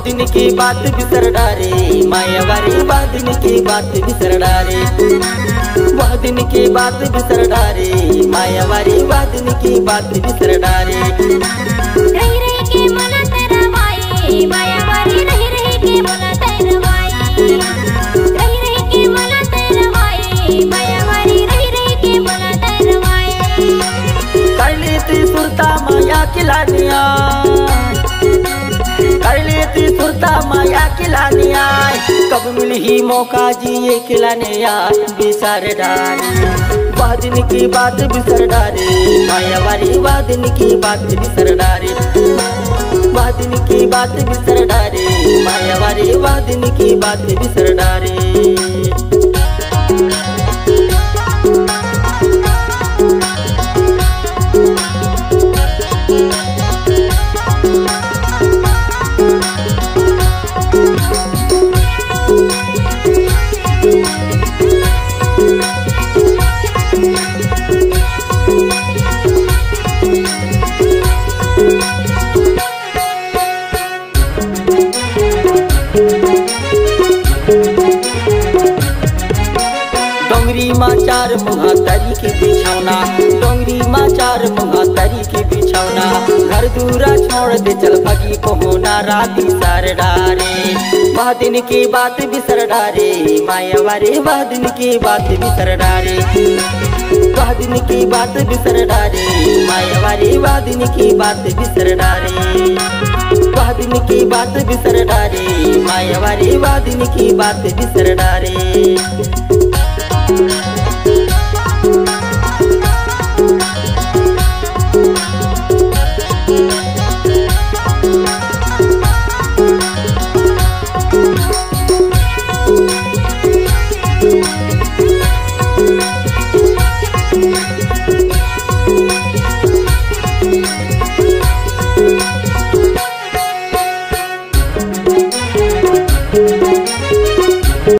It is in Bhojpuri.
दिन की बात बिसर डारे मायावारी, वह दिन की बात बिसर डारे, वह दिन की बात बिसर डारे मायावारी, वह दिन की बात बिसर डारे। रही रही के मन तरवाए मायावारी, रही रही के मन तरवाए, रही रही के मन तरवाए मायावारी, रही रही के मन तरवाए। कर लेती सुरता माया खिलानिया, कर लेती सुरता माया खिलाने आए, कब मिली ही मौका जिए खिलाने आए बिसर डारे। वह दिन की बात बिसर डारे मायावारी, वह दिन की बात बिसर डारे, वह दिन की बात बिसर डारे मायावारी, वह दिन की बात बिसर डारे। डोंगरी माँ चार मुहा तरी की बिछौना, डोंगरी माँ चार मुहा तरी की बिछौना, घर दूरा छोड़ दे चल भगी को होना राती सर डारे। वह दिन की बात बिसर डारे मायावारी, वह दिन की बात बिसर डारे, वह दिन की बात बिसर डारे मायावारी, वह दिन की बात बिसर डारे, वह दिन की बात बिसर डारे मायावारी, वह दिन की बात बिसर डारे।